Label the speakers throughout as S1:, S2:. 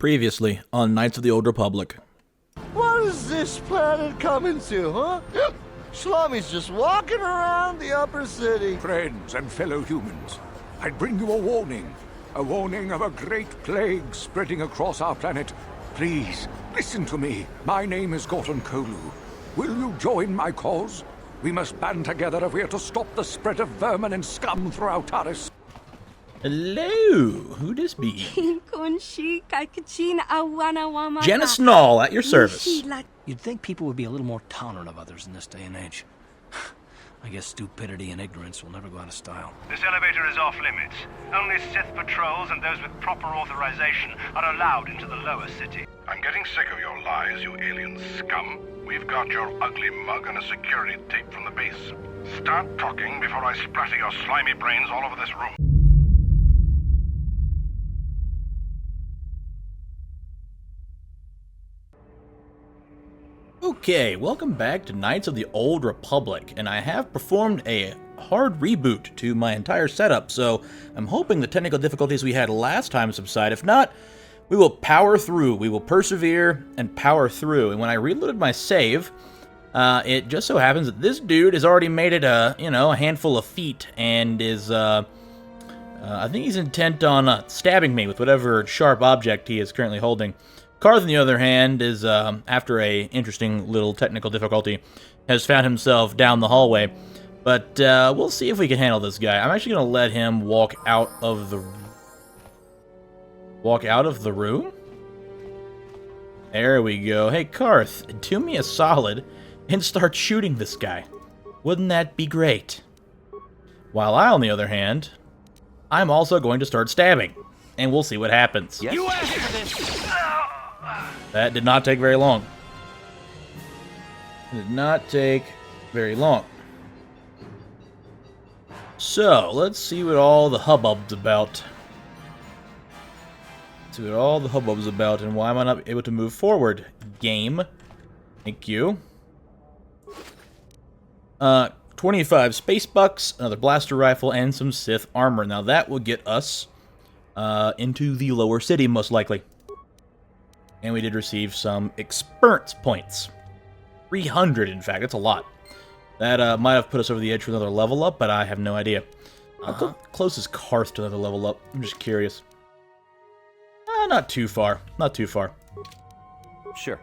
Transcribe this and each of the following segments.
S1: Previously on Knights of the Old Republic.
S2: What is this planet coming to, huh? Shlommy's just walking around the upper city.
S3: Friends and fellow humans, I bring you a warning of a great plague spreading across our planet. Please, listen to me. My name is KotOR. Will you join my cause? We must band together if we are to stop the spread of vermin and scum throughout Taris.
S1: Hello, who this be? Janice
S4: Janice
S1: Nall at your service.
S4: You'd think people would be a little more tolerant of others in this day and age. I guess stupidity and ignorance will never go out of style.
S5: This elevator is off limits. Only Sith patrols and those with proper authorization are allowed into the lower city.
S6: I'm getting sick of your lies, you alien scum. We've got your ugly mug and a security tape from the base. Start talking before I splatter your slimy brains all over this room.
S1: Okay, welcome back to Knights of the Old Republic, and I have performed a hard reboot to my entire setup, so I'm hoping the technical difficulties we had last time subside. If not, we will power through, we will persevere and power through. And when I reloaded my save, it just so happens that this dude has already made it a handful of feet, and is, I think he's intent on stabbing me with whatever sharp object he is currently holding. Karth, on the other hand, is, after a interesting little technical difficulty, has found himself down the hallway. But, we'll see if we can handle this guy. I'm actually going to let him walk out of the room? There we go. Hey, Karth, do me a solid and start shooting this guy. Wouldn't that be great? While I, on the other hand, I'm also going to start stabbing. And we'll see what happens.
S4: You asked for this!
S1: That did not take very long. It did not take very long. So, let's see what all the hubbub's about. Let's see what all the hubbub's about and why am I not able to move forward. Game. Thank you. 25 space bucks, another blaster rifle, and some Sith armor. Now that will get us into the lower city, most likely. And we did receive some experience points. 300, in fact. That's a lot. That might have put us over the edge for another level up, but I have no idea. How close is Karth to another level up? I'm just curious. Not too far. Not too far.
S4: Sure.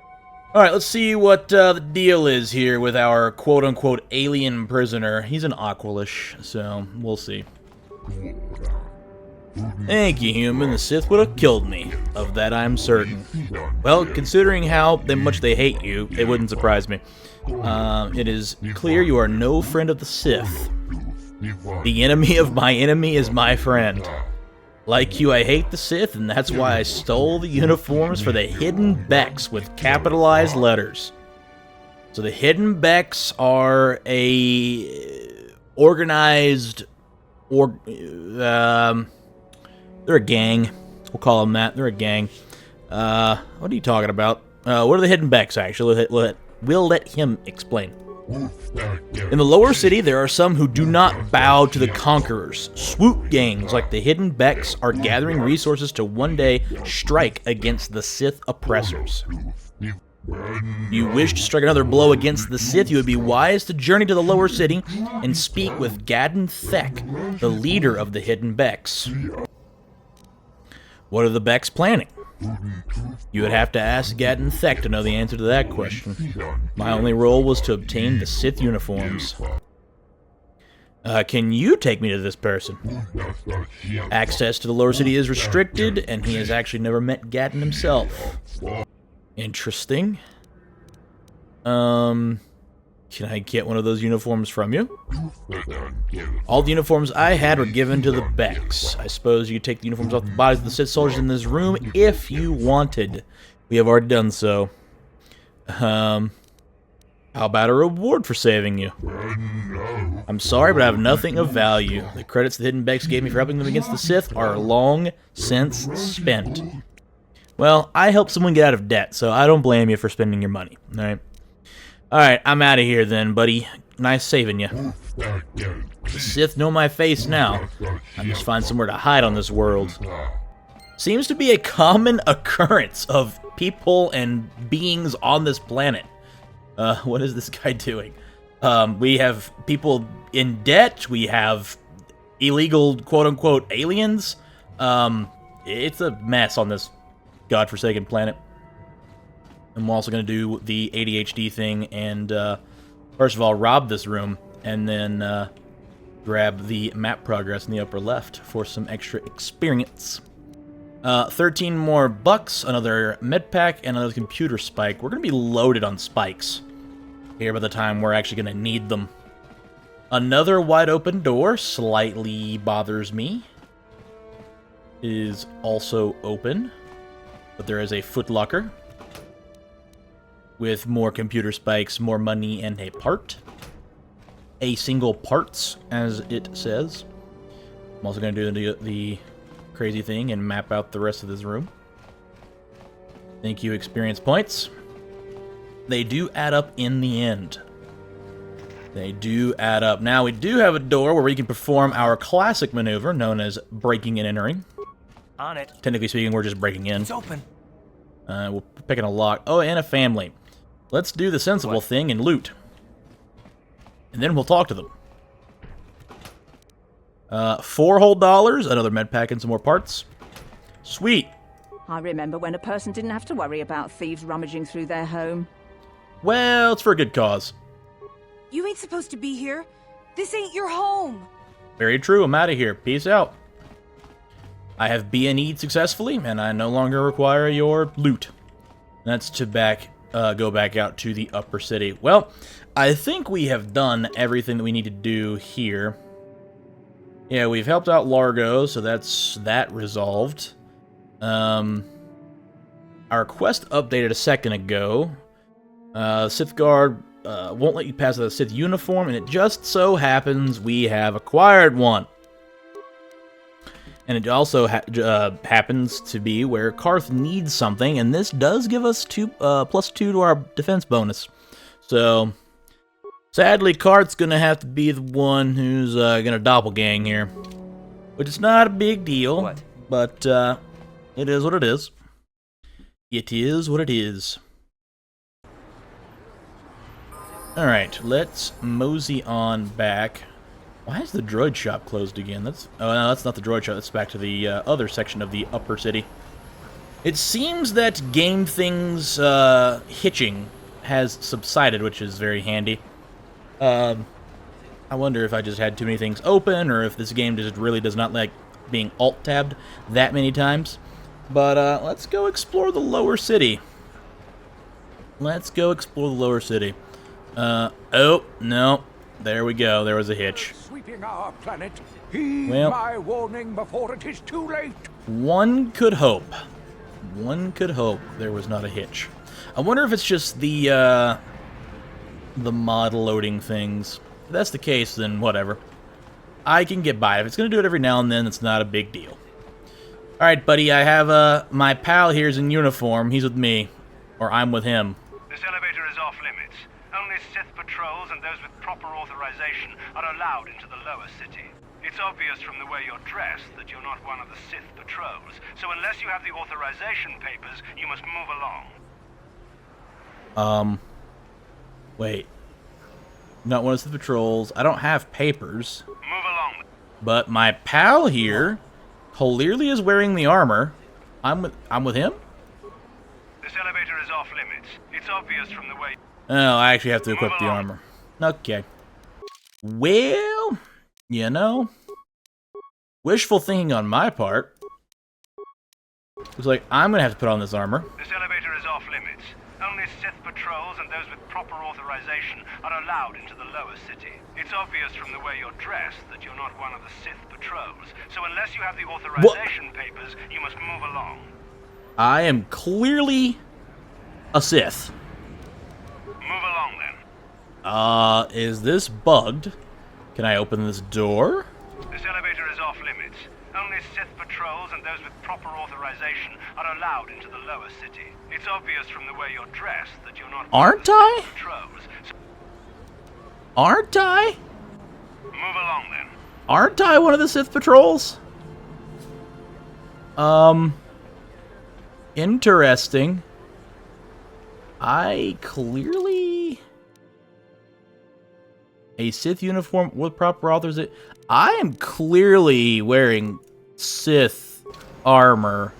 S1: Alright, let's see what the deal is here with our quote-unquote alien prisoner. He's an Aqualish, so we'll see. Thank you, human. The Sith would have killed me. Of that I'm certain. Well, considering how much they hate you, it wouldn't surprise me. It is clear you are no friend of the Sith. The enemy of my enemy is my friend. Like you, I hate the Sith, and that's why I stole the uniforms for the Hidden Becks with capitalized letters. So the Hidden Becks are a organized... They're a gang. We'll call them that. They're a gang. What are you talking about? What are the Hidden Becks, actually? We'll let him explain. In the lower city, there are some who do not bow to the conquerors. Swoop gangs like the Hidden Becks are gathering resources to one day strike against the Sith oppressors. You wish to strike another blow against the Sith, you would be wise to journey to the lower city and speak with Gadden Thek, the leader of the Hidden Becks. What are the Becks planning? You would have to ask Gadden Thek to know the answer to that question. My only role was to obtain the Sith uniforms. Can you take me to this person? Access to the lower city is restricted, and he has actually never met Gadden himself. Interesting. Can I get one of those uniforms from you? All the uniforms I had were given to the Becks. I suppose you could take the uniforms off the bodies of the Sith soldiers in this room if you wanted. We have already done so. How about a reward for saving you? I'm sorry, but I have nothing of value. The credits the Hidden Becks gave me for helping them against the Sith are long since spent. Well, I helped someone get out of debt, so I don't blame you for spending your money, alright? Alright, I'm out of here then, buddy. Nice saving you. The Sith know my face now. I must find somewhere to hide on this world. seems to be a common occurrence of people and beings on this planet. What is this guy doing? We have people in debt. We have illegal, quote-unquote, aliens. It's a mess on this godforsaken planet. I'm also going to do the ADHD thing and, first of all, rob this room, and then grab the map progress in the upper left for some extra experience. 13 more bucks, another med pack, and another computer spike. We're going to be loaded on spikes here by the time we're actually going to need them. Another wide open door slightly bothers me. Is also open, but there is a footlocker with more computer spikes, more money, and a part. A single parts, as it says. I'm also going to do the crazy thing and map out the rest of this room. Thank you, experience points. They do add up in the end. They do add up. Now, we do have a door where we can perform our classic maneuver, known as breaking and entering.
S4: On it.
S1: Technically speaking, we're just breaking in.
S4: It's open.
S1: We're picking a lock. Oh, and a family. Let's do the sensible thing and loot. And then we'll talk to them. $4 whole, another med pack and some more parts. Sweet.
S7: I remember when a person didn't have to worry about thieves rummaging through their home.
S1: Well, it's for a good cause.
S8: You ain't supposed to be here. This ain't your home.
S1: Very true. I'm out of here. Peace out. I have BNE'd successfully, and I no longer require your loot. That's to go back out to the upper city. Well, I think we have done everything that we need to do here. Yeah, we've helped out Largo, so that's that resolved. Our quest updated a second ago. Sith Guard won't let you pass the Sith uniform, and it just so happens we have acquired one. And it also happens to be where Karth needs something, and this does give us +2 to our defense bonus. So, sadly, Karth's gonna have to be the one who's gonna doppelgang here. Which is not a big deal,
S4: What?
S1: but it is what it is. It is what it is. Alright, let's mosey on back. Why is the droid shop closed again? Oh no, that's not the droid shop. That's back to the other section of the upper city. It seems that game things hitching has subsided, which is very handy. I wonder if I just had too many things open, or if this game just really does not like being alt-tabbed that many times. But let's go explore the lower city. Let's go explore the lower city. Oh, no. There we go. There was a hitch.
S3: Sweeping our planet. Heed
S1: Well,
S3: my warning before it is too late.
S1: one could hope. One could hope there was not a hitch. I wonder if it's just the mod loading things. If that's the case, then whatever. I can get by. If it's going to do it every now and then, it's not a big deal. Alright, buddy, I have my pal here's in uniform. He's with me. Or I'm with him.
S5: This elevator is off limits. Only Sith patrols and those with proper authorization are allowed into the lower city. It's obvious from the way you're dressed that you're not one of the Sith patrols, so unless you have the authorization papers, you must move along.
S1: Wait. Not one of the patrols. I don't have papers.
S5: Move along.
S1: But my pal here clearly is wearing the armor. I'm with him?
S5: This elevator is off limits. It's obvious from the way...
S1: Oh, I actually have to equip the armor. Okay. Well, you know, wishful thinking on my part. Looks like I'm gonna have to put on this armor.
S5: This elevator is off limits. Only Sith patrols and those with proper authorization are allowed into the lower city. It's obvious from the way you're dressed that you're not one of the Sith patrols, so unless you have the authorization papers, you must move along.
S1: I am clearly a Sith.
S5: Move along then.
S1: Is this bugged? Can I open this door?
S5: This elevator is off limits. Only Sith patrols and those with proper authorization are allowed into the lower city. It's obvious from the way you're dressed that you're not one of the
S1: Aren't I?
S5: Sith patrols. So
S1: Aren't I?
S5: move along then.
S1: Aren't I one of the Sith patrols? Interesting. I clearly... A Sith uniform with proper authorization. I am clearly wearing Sith armor.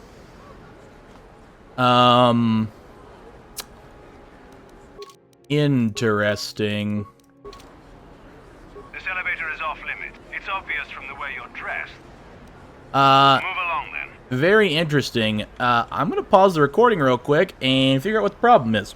S1: Interesting.
S5: This elevator is off limit. It's obvious from the way you're dressed. Move along then.
S1: Very interesting. I'm gonna pause the recording real quick and figure out what the problem is.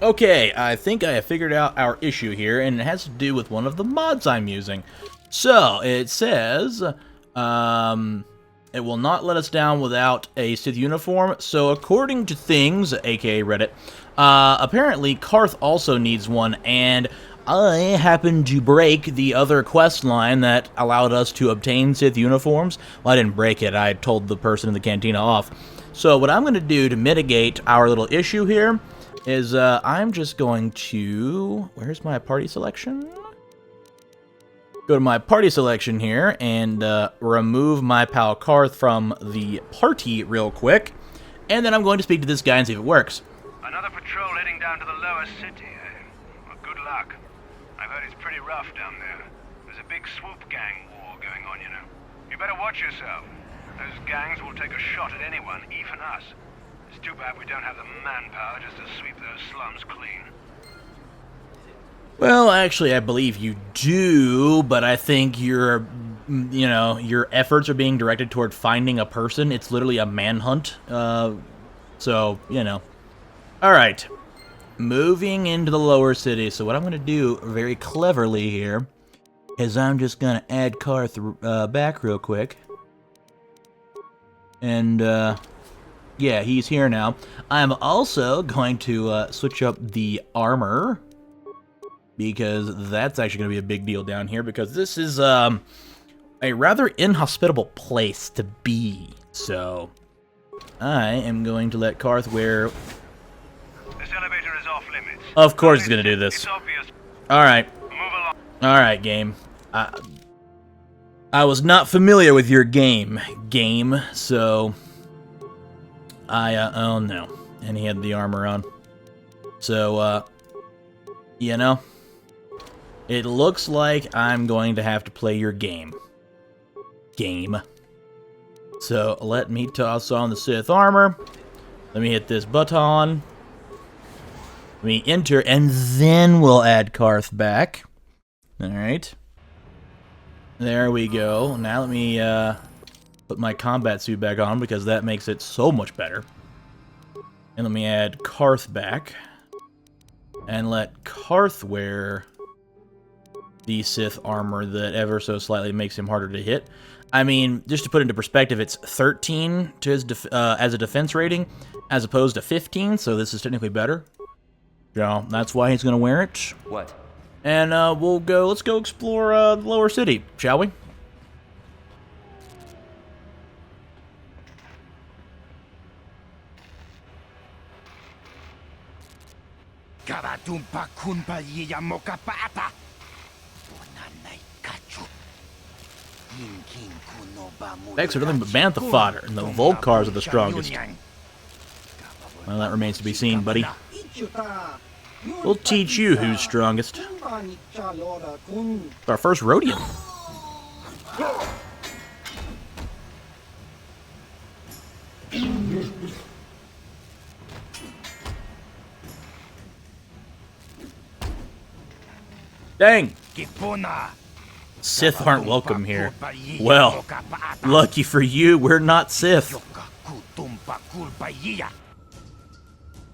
S1: Okay, I think I have figured out our issue here, and it has to do with one of the mods I'm using. So, it says, it will not let us down without a Sith uniform. So, according to things, aka Reddit, apparently Karth also needs one, and I happened to break the other quest line that allowed us to obtain Sith uniforms. Well, I didn't break it, I told the person in the cantina off. So, what I'm going to do to mitigate our little issue here is I'm just going to... Where's my party selection? Go to my party selection here and remove my pal Karth from the party real quick. And then I'm going to speak to this guy and see if it works.
S5: Another patrol heading down to the lower city, eh? Well, good luck. I've heard it's pretty rough down there. There's a big swoop gang war going on, you know. You better watch yourself. Those gangs will take a shot at anyone, even us. It's too bad we don't have the manpower just to sweep those slums clean.
S1: Well, actually, I believe you do, but I think your efforts are being directed toward finding a person. It's literally a manhunt. So, you know. Alright. Moving into the lower city. So what I'm going to do very cleverly here is I'm just going to add Karth back real quick. And, yeah, he's here now. I'm also going to switch up the armor, because that's actually going to be a big deal down here, because this is a rather inhospitable place to be. So, I am going to let Karth wear...
S5: This elevator is off limits.
S1: Of course he's going to do this.
S5: It's obvious.
S1: Alright.
S5: Move along.
S1: Alright, game. I was not familiar with your game, so... oh no. And he had the armor on. So, you know, it looks like I'm going to have to play your game. So, let me toss on the Sith armor. Let me hit this button. Let me enter, and then we'll add Karth back. Alright. There we go. Now let me, put my combat suit back on, because that makes it so much better. And let me add Karth back. And let Karth wear the Sith armor that ever so slightly makes him harder to hit. I mean, just to put into perspective, it's 13 to his as a defense rating, as opposed to 15, so this is technically better. So, that's why he's going to wear it.
S9: What?
S1: And let's go explore the lower city, shall we? Vex are nothing but bantha fodder, and the Volcars are the strongest. Well, that remains to be seen, buddy. We'll teach you who's strongest. Our first Rhodian. Dang! Sith aren't welcome here. Well, lucky for you, we're not Sith.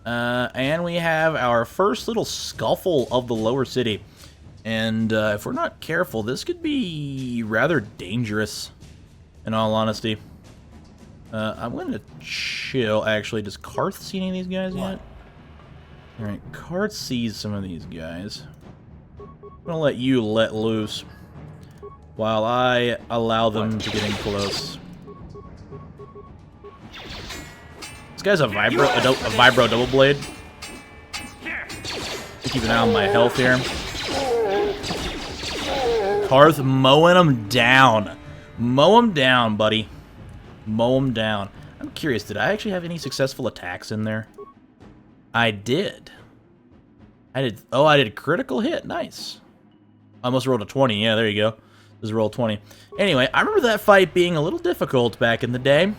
S1: And we have our first little scuffle of the lower city. And if we're not careful, this could be rather dangerous, in all honesty. I'm going to chill, actually. Does Karth see any of these guys yet? Alright, Karth sees some of these guys. I'm going to let you let loose while I allow them to get in close. This guy's a vibro double blade. Keep an eye on my health here. Karth mowing him down. Mow him down, buddy. Mow him down. I'm curious, did I actually have any successful attacks in there? I did. I did. Oh, I did a critical hit. Nice. Almost rolled a 20. Yeah, there you go. Just roll 20. Anyway, I remember that fight being a little difficult back in the day.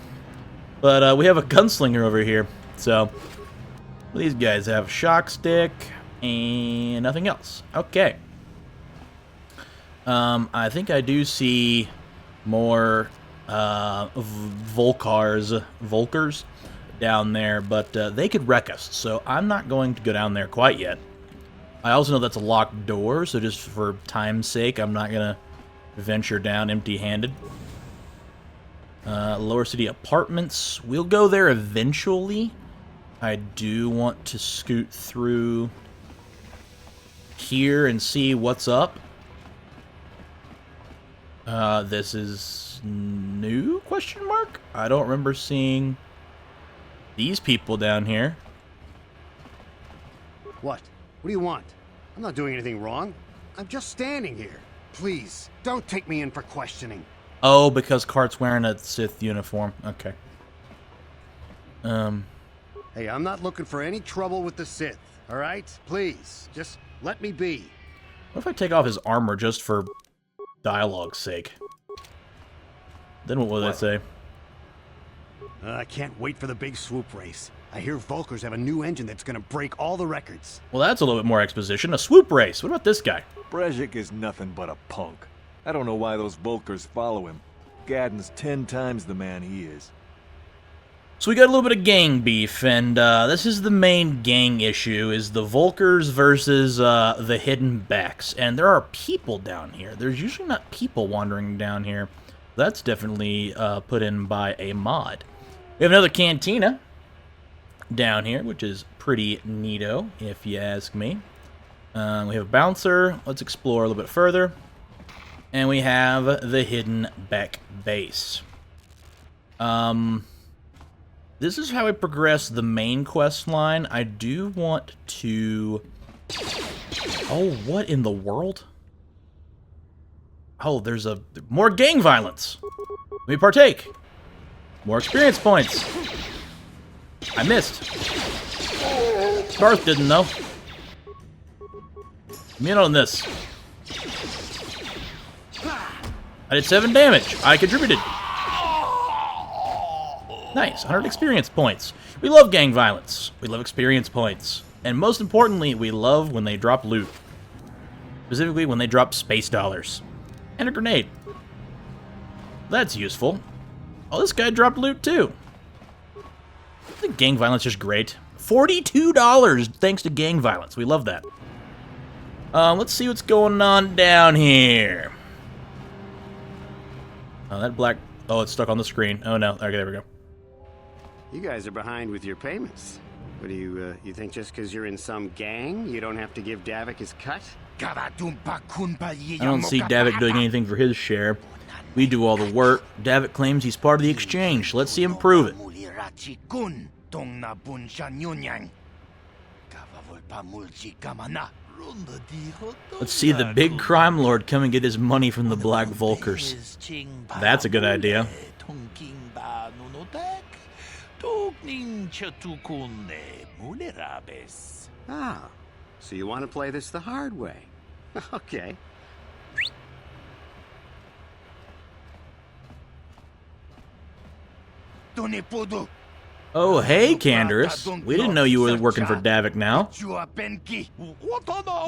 S1: But we have a gunslinger over here. So, these guys have a shock stick and nothing else. Okay. I think I do see more Volkers down there, but they could wreck us, so I'm not going to go down there quite yet. I also know that's a locked door, so just for time's sake, I'm not going to venture down empty-handed. Lower City Apartments. We'll go there eventually. I do want to scoot through here and see what's up. This is new? Question mark? I don't remember seeing these people down here.
S9: What? What do you want? I'm not doing anything wrong. I'm just standing here. Please, don't take me in for questioning.
S1: Oh, because Cart's wearing a Sith uniform. Okay.
S9: Hey, I'm not looking for any trouble with the Sith, all right? Please, just let me be.
S1: What if I take off his armor just for dialogue's sake? Then what will that say?
S9: I can't wait for the big swoop race. I hear Volkers have a new engine that's gonna break all the records.
S1: Well, that's a little bit more exposition. A swoop race. What about this guy?
S10: Brezhik is nothing but a punk. I don't know why those Volkers follow him. Gadden's 10 times the man he is.
S1: So we got a little bit of gang beef, and this is the main gang issue, is the Volkers versus the Hidden Becks. And there are people down here. There's usually not people wandering down here. That's definitely put in by a mod. We have another cantina down here, which is pretty neato, if you ask me. We have a bouncer. Let's explore a little bit further. And we have the Hidden Beck base. This is how I progress the main quest line. I do want to... Oh, what in the world? Oh, there's more gang violence. Let me partake. More experience points. I missed. Darth didn't know. Give me in on this. I did 7 damage. I contributed. Nice, 100 experience points. We love gang violence. We love experience points. And most importantly, we love when they drop loot. Specifically when they drop space dollars. And a grenade. That's useful. Oh, this guy dropped loot too. I think gang violence is great. $42 thanks to gang violence. We love that. Let's see what's going on down here. Oh, that black... Oh, it's stuck on the screen. Oh, no. Okay, there we go.
S9: You guys are behind with your payments. What do you think just because you're in some gang, you don't have to give Davik his cut?
S1: I don't see Davik doing anything for his share. We do all the work. Davik claims he's part of the exchange. Let's see him prove it. Let's see the big crime lord come and get his money from the Black Volkers. That's a good idea.
S9: Ah, so you want to play this the hard way. Okay.
S1: Oh, hey, Canderous. We didn't know you were working for Davik now.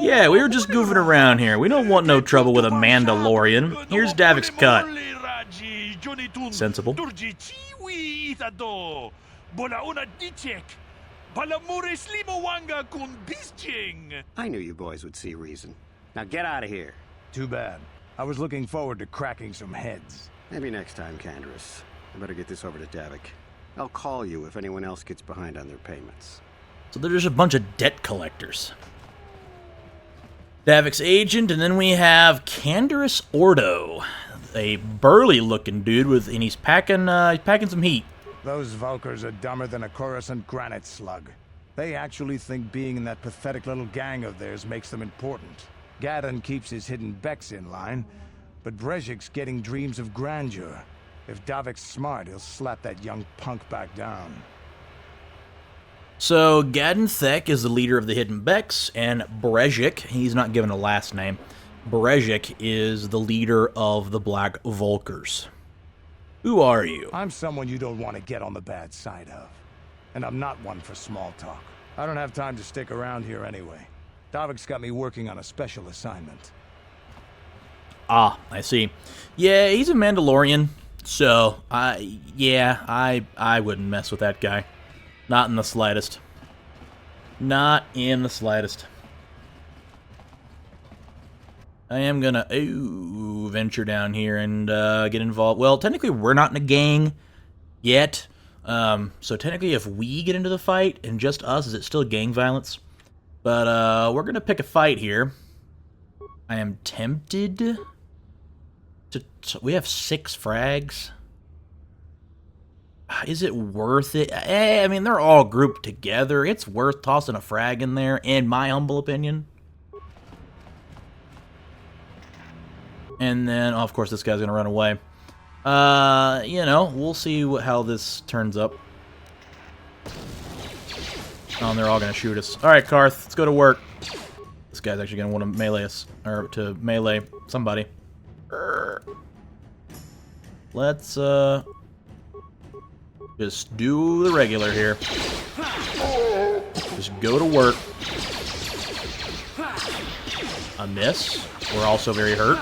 S1: Yeah, we were just goofing around here. We don't want no trouble with a Mandalorian. Here's Davik's cut. Sensible.
S9: I knew you boys would see reason. Now get out of here.
S11: Too bad. I was looking forward to cracking some heads.
S9: Maybe next time, Canderous. I better get this over to Davik. I'll call you if anyone else gets behind on their payments.
S1: So there's a bunch of debt collectors. Davik's agent, and then we have Canderous Ordo, a burly-looking dude and he's packing some heat.
S11: Those Volkers are dumber than a Coruscant granite slug. They actually think being in that pathetic little gang of theirs makes them important. Gadden keeps his hidden Becks in line, but Brezhik's getting dreams of grandeur. If Davik's smart, he'll slap that young punk back down.
S1: So, Gadden Thek is the leader of the Hidden Becks, and Brezhik, he's not given a last name, Brezhik is the leader of the Black Volkers. Who are you?
S11: I'm someone you don't want to get on the bad side of. And I'm not one for small talk. I don't have time to stick around here anyway. Davik's got me working on a special assignment.
S1: Ah, I see. Yeah, he's a Mandalorian, so, I wouldn't mess with that guy. Not in the slightest. Not in the slightest. I am gonna venture down here and get involved. Well, technically we're not in a gang yet. So technically if we get into the fight and just us, is it still gang violence? But we're gonna pick a fight here. I am tempted to we have 6 frags. Is it worth it? I mean, they're all grouped together. It's worth tossing a frag in there, in my humble opinion. And then, oh, of course, this guy's gonna run away. You know, we'll see how this turns up. Oh, and they're all gonna shoot us. All right, Karth, let's go to work. This guy's actually gonna want to melee us, or to melee somebody. Let's just do the regular here. Just go to work. A miss. We're also very hurt.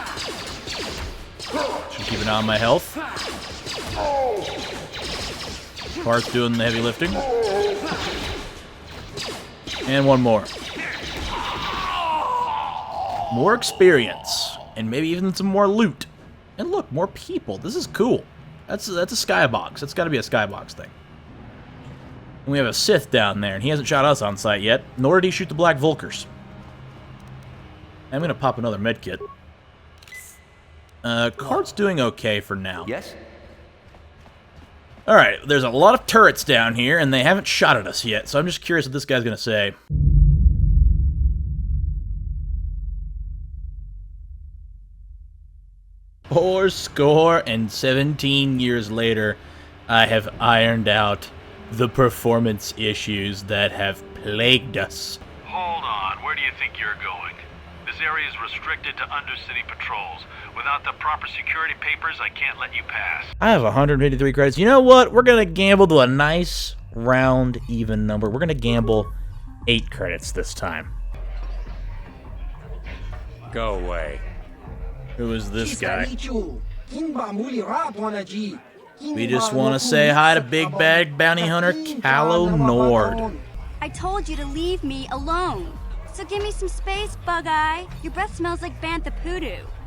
S1: Should keep an eye on my health. Karth's doing the heavy lifting. And one more. More experience. And maybe even some more loot. And look, more people. This is cool. That's a skybox. That's got to be a skybox thing. And we have a Sith down there, and he hasn't shot us on sight yet. Nor did he shoot the Black Volkers. I'm gonna pop another medkit. Kart's doing okay for now.
S12: Yes?
S1: Alright, there's a lot of turrets down here, and they haven't shot at us yet, so I'm just curious what this guy's gonna say. Score and 17 years later, I have ironed out the performance issues that have plagued us.
S5: Hold on, where do you think you're going? This area is restricted to undercity patrols. Without the proper security papers, I can't let you pass.
S1: I have 183 credits. You know what? We're going to gamble to a nice, round, even number. We're going to gamble 8 credits this time.
S12: Go away.
S1: Who is this guy? We just want to say hi to Big Bad Bounty Hunter Callow Nord.
S13: I told you to leave me alone. So give me some space, Bug-Eye. Your breath smells like Bantha Poodoo.